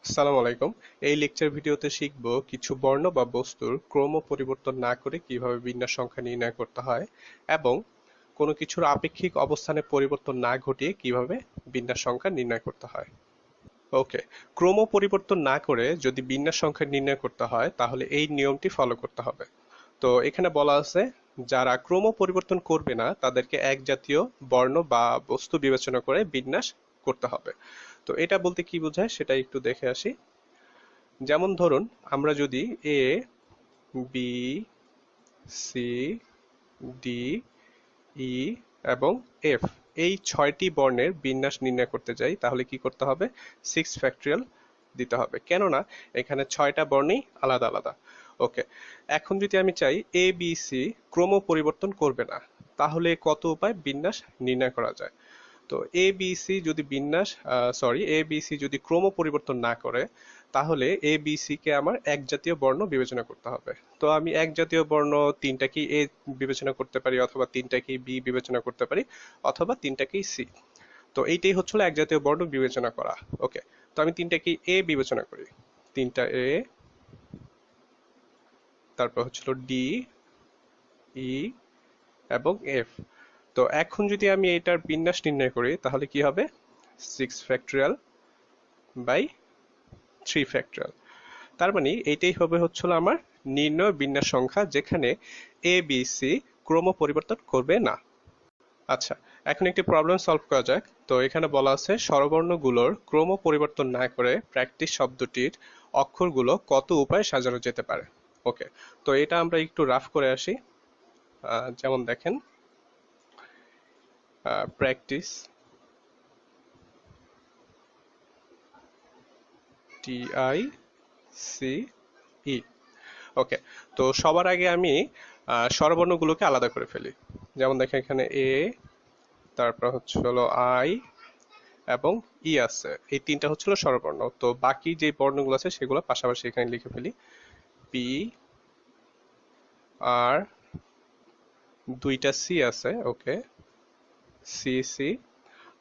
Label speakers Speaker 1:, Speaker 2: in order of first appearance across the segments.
Speaker 1: আসসালামু আলাইকুম। এই লেকচার ভিডিওতে শিখব কিছু বর্ণ বা বস্তুর ক্রম পরিবর্তন না করে কিভাবে বিন্যাস সংখ্যা নির্ণয় করতে হয় এবং কোনো কিছুর আপেক্ষিক অবস্থানে পরিবর্তন না ঘটিয়ে কিভাবে বিন্যাস সংখ্যা নির্ণয় করতে হয়। ওকে, ক্রম পরিবর্তন না করে যদি বিন্যাস সংখ্যা নির্ণয় করতে হয় তাহলে এই নিয়মটি ফলো করতে হবে। তো এখানে বলা আছে যারা ক্রম পরিবর্তন করবে না তাদেরকে এক জাতীয় বর্ণ বা বস্তু বিবেচনা করে বিন্যাস করতে হবে। তো এটা বলতে কি বোঝায় সেটা একটু দেখে আসি। যেমন ধরুন আমরা যদি এ, বি, সি, ডি, ই এবং এফ এই 6টি বর্ণের বিন্যাস নির্ণয় করতে যাই তাহলে কি করতে হবে? 6 ফ্যাক্টরিয়াল দিতে হবে, কেননা এখানে 6টা বর্ণই আলাদা আলাদা। ওকে, এখন যদি আমি চাই এ বি সি ক্রম পরিবর্তন করবে না, তাহলে কত উপায় বিন্যাস নির্ণয় করা যায়? তো এ বি সি যদি ক্রম পরিবর্তন না করে তাহলে এ বি সি কে আমার এক জাতীয় বর্ণ বিবেচনা করতে হবে। তো আমি এক জাতীয় বর্ণ তিনটাকেই এ বিবেচনা করতে পারি, অথবা তিনটাকেই বি বিবেচনা করতে পারি, অথবা তিনটাকেই সি। তো এইটাই হচ্ছিল এক জাতীয় বর্ণ বিবেচনা করা। ওকে, তো আমি তিনটাকেই এ বিবেচনা করি, তিনটা এ, তারপর হচ্ছিল ডি, ই এবং এফ। তো এখন যদি আমি এটার বিন্যাস নির্ণয় করি তাহলে কি হবে? 6 ফ্যাক্টরিয়াল বাই 3 ফ্যাক্টরিয়াল। তার মানে এইটাই হবে হচ্ছিল আমার নির্ণয় বিন্যাস সংখ্যা, যেখানে এ বি সি ক্রম পরিবর্তন করবে না। আচ্ছা, এখন একটি প্রবলেম সলভ করা যাক। তো এখানে বলা আছে স্বরবর্ণগুলোর ক্রম পরিবর্তন না করে প্র্যাকটিস শব্দটির অক্ষরগুলো কত উপায়ে সাজানো যেতে পারে। ওকে, তো এটা আমরা একটু রাফ করে আসি। যেমন দেখেন, প্র্যাকটিস, TICE। ওকে, তো সবার আগে আমি স্বরবর্ণগুলোকে আলাদা করে ফেলি। যেমন দেখেন এখানে এ, তারপর হলো আই এবং ই আছে, এই তিনটা হচ্ছিল স্বরবর্ণ। তো বাকি যে বর্ণগুলো আছে সেগুলো পাশাপাশি এখানে লিখে ফেলি। পি, আর, দুইটা সি আছে, ওকে, সি সি,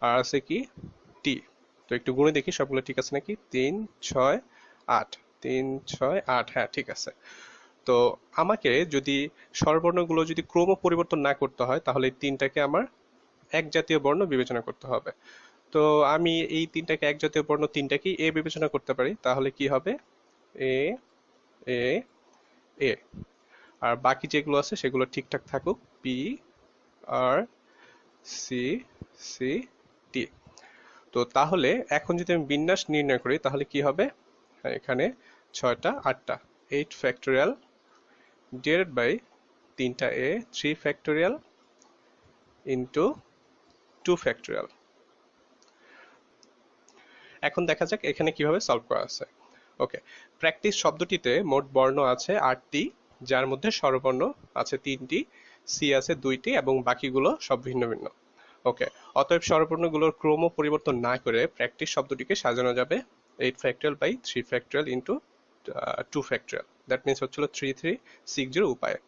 Speaker 1: আর আছে কি টি। তো একটু গুণে দেখি সবগুলো ঠিক আছে নাকি। 3 6 8, 3 6 8, হ্যাঁ ঠিক আছে। তো আমাকে যদি স্বরবর্ণগুলো যদি ক্রম পরিবর্তন না করতে হয় তাহলে এই তিনটাকে আমার এক জাতীয় বর্ণ বিবেচনা করতে হবে। তো আমি এই তিনটাকে এক জাতীয় বর্ণ তিনটাকেই এ বিবেচনা করতে পারি, তাহলে কি হবে? এ, এ, এ। আর বাকি যেগুলো আছে সেগুলো ঠিকঠাক থাকুক, পি, আর, সি, সি, টি। তো তাহলে এখন যদি আমি বিন্যাস নির্ণয় করি তাহলে কি হবে? এখানে 6টা 8টা, 8 ফ্যাক্টরিয়াল ডিভাইডেড বাই তিনটা এ, 3 ফ্যাক্টরিয়াল ইন্টু 2 ফ্যাক্টরিয়াল। এখন দেখা যাক এখানে কিভাবে সলভ করা আছে। ওকে, প্র্যাকটিস শব্দটিতে মোট বর্ণ আছে 8টি, যার মধ্যে স্বরবর্ণ আছে 3টি, সি আছে 2টি এবং বাকিগুলো সব ভিন্ন ভিন্ন। ওকে, অতএব স্বরবর্ণগুলোর ক্রম পরিবর্তন না করে প্র্যাকটিস শব্দটিকে সাজানো যাবে 8 factorial by 3 factorial into 2 factorial. That means হচ্ছিল 3360 উপায়ে।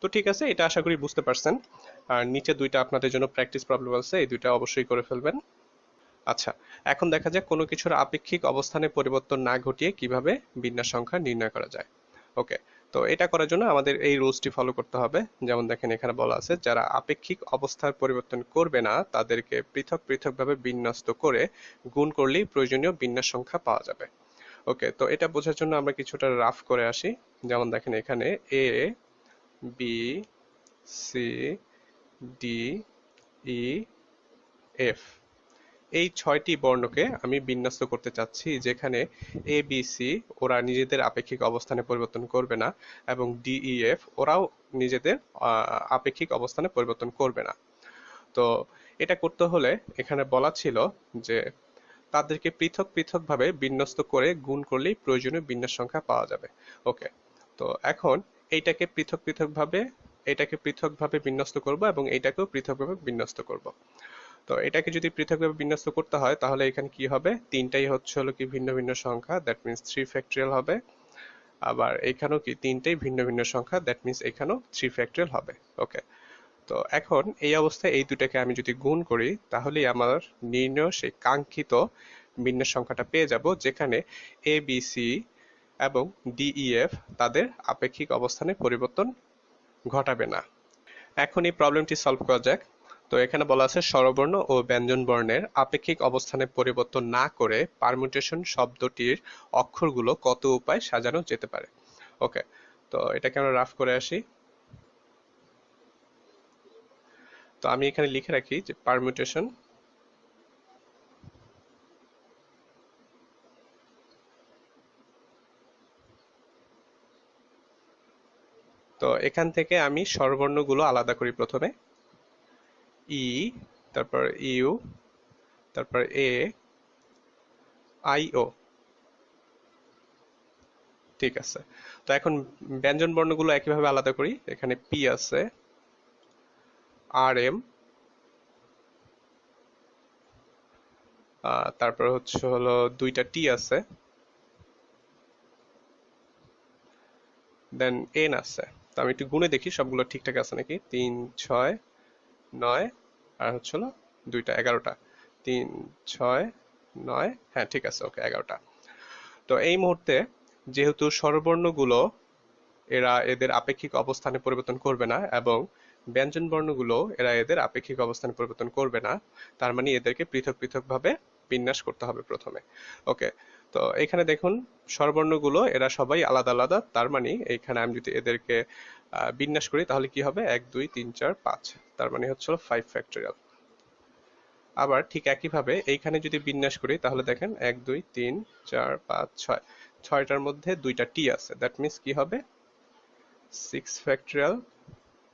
Speaker 1: তো ঠিক আছে, এটা আশা করি বুঝতে পারছেন। আর নিচে দুইটা আপনাদের জন্য প্র্যাকটিস প্রবলেম আছে, এই দুইটা অবশ্যই করে ফেলবেন। আচ্ছা, এখন দেখা যাক কোনো কিছুর আপেক্ষিক অবস্থানে পরিবর্তন না ঘটিয়ে কিভাবে বিন্যাস সংখ্যা নির্ণয় করা যায়। ওকে, তো এটা করার জন্য আমাদের এই রুলসটি ফলো করতে হবে। যেমন দেখেন এখানে বলা আছে যারা আপেক্ষিক অবস্থার পরিবর্তন করবে না তাদেরকে পৃথক পৃথকভাবে বিন্যস্ত করে গুণ করলেই প্রয়োজনীয় বিন্যাস সংখ্যা পাওয়া যাবে। ওকে, তো এটা বোঝার জন্য আমরা কিছুটা রাফ করে আসি। যেমন দেখেন এখানে এ, বি, সি, ডি, ই, এফ এই 6টি বর্ণকে আমি বিন্যস্ত করতে চাচ্ছি, যেখানে এ বি সি ওরা নিজেদের আপেক্ষিক অবস্থানে পরিবর্তন করবে না এবং ডি ই এফ ওরাও নিজেদের আপেক্ষিক অবস্থানে পরিবর্তন করবে না। তো এটা করতে হলে এখানে বলা ছিল যে তাদেরকে পৃথক পৃথকভাবে বিন্যস্ত করে গুণ করলেই প্রয়োজনীয় বিন্যাস সংখ্যা পাওয়া যাবে। ওকে, তো এখন এটাকে পৃথকভাবে বিন্যস্ত করব এবং এইটাকেও পৃথকভাবে বিন্যস্ত করব। তো এটাকে যদি পৃথকভাবে বিন্যস্ত করতে হয় তাহলে এখানে কি হবে? তিনটাই হচ্ছে হলো কি ভিন্ন ভিন্ন সংখ্যা, দ্যাট মিনস 3 ফ্যাক্টরিয়াল হবে। আবার এখানেও কি তিনটাই ভিন্ন ভিন্ন সংখ্যা, দ্যাট মিনস এখানেও 3 ফ্যাক্টরিয়াল হবে। ওকে, তো এখন এই অবস্থায় এই দুটাকে আমি যদি গুণ করি তাহলেই আমার নির্ণয় সেই কাঙ্ক্ষিত বিন্যাস সংখ্যাটা পেয়ে যাব যেখানে এ বি সি এবং ডি ই এফ তাদের আপেক্ষিক অবস্থানে পরিবর্তন ঘটাবে না। এখন এই প্রবলেমটি সলভ করা যাক। তো এখানে বলা আছে স্বরবর্ণ ও ব্যঞ্জন বর্ণের আপেক্ষিক অবস্থানে পরিবর্তন না করে পারমুটেশন শব্দটির অক্ষরগুলো কত উপায় সাজানো যেতে পারে। ওকে, তো এটাকে আমরা রাফ করে আসি। তো আমি এখানে লিখে রাখি যে পারমুটেশন তো এখান থেকে আমি স্বরবর্ণগুলো আলাদা করি প্রথমে। ই, তারপর ইউ, তারপর এ, আই, ও। ঠিক আছে, তো এখন ব্যঞ্জন বর্ণগুলো একইভাবে আলাদা করি। এখানে পি আছে, আর এম, তারপর হলো দুইটা টি আছে, দেন এন আছে। তো আমি একটু গুণে দেখি সবগুলো ঠিকঠাক আছে নাকি। 3, 6, 9, আর হলো দুইটা 11টা। 3, 6, 9, হ্যাঁ ঠিক আছে, ওকে 11টা। তো এই মুহূর্তে যেহেতু স্বরবর্ণগুলো এরা এদের আপেক্ষিক অবস্থানে পরিবর্তন করবে না এবং ব্যঞ্জন বর্ণগুলো এরা এদের আপেক্ষিক অবস্থানে পরিবর্তন করবে না, তার মানে এদেরকে পৃথক পৃথক ভাবে বিন্যাস করতে হবে প্রথমে। ওকে, তো এখানে দেখুন স্বরবর্ণগুলো এরা সবাই আলাদা আলাদা, তার মানে এইখানে আমি যদি এদেরকে বিন্যাস করি তাহলে কি হবে, 1 2 3 4 5, তার মানে হচ্ছে 5 ফ্যাক্টরিয়াল। আবার ঠিক একইভাবে এইখানে যদি বিন্যাস করি তাহলে দেখেন 1 2 3 4 5 6, ছয়টার মধ্যে দুইটা টি আছে, দ্যাট মিন্স কি হবে 6 ফ্যাক্টরিয়াল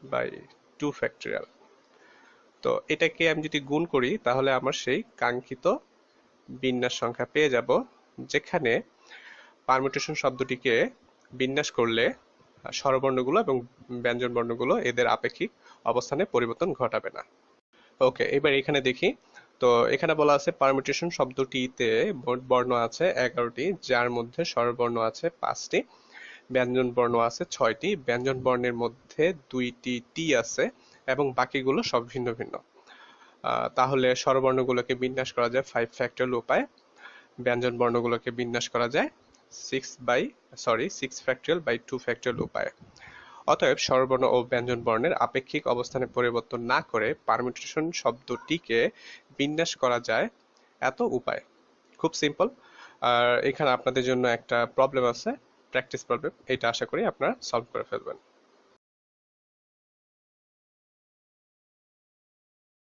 Speaker 1: বাই 2 ফ্যাক্টরিয়াল। তো এটাকে আমি যদি গুণ করি তাহলে আমার সেই কাঙ্ক্ষিত বিন্যাস সংখ্যা পেয়ে যাব, যেখানে পারমুটেশন শব্দটিকে বিন্যাস করলে স্বরবর্ণগুলো এবং ব্যঞ্জন বর্ণগুলো এদের আপেক্ষিক অবস্থানে পরিবর্তন ঘটাবে না। ওকে, এবার এখানে দেখি। তো এখানে বলা আছে পারমুটেশন শব্দটিতে মোট বর্ণ আছে 11টি, যার মধ্যে স্বরবর্ণ আছে 5টি, ব্যঞ্জন বর্ণ আছে 6টি, ব্যঞ্জন বর্ণের মধ্যে 2টি টি আছে এবং বাকিগুলো সব ভিন্ন ভিন্ন। তাহলে স্বরবর্ণগুলোকে বিন্যাস করা যায় 5 ফ্যাক্টরিয়াল উপায়, ব্যঞ্জন বর্ণগুলোকে বিন্যাস করা যায় 6 ফ্যাক্টরিয়াল বাই 2 ফ্যাক্টরিয়াল উপায়। অতএব স্বরবর্ণ ও ব্যঞ্জন বর্ণের আপেক্ষিক অবস্থানে পরিবর্তন না করে পারমিউটেশন শব্দটিকে বিন্যাস করা যায় এত উপায়। খুব সিম্পল। আর এখানে আপনাদের জন্য একটা প্রবলেম আছে, প্র্যাকটিস প্রবলেম, এটা আশা করি আপনারা সলভ করে ফেলবেন।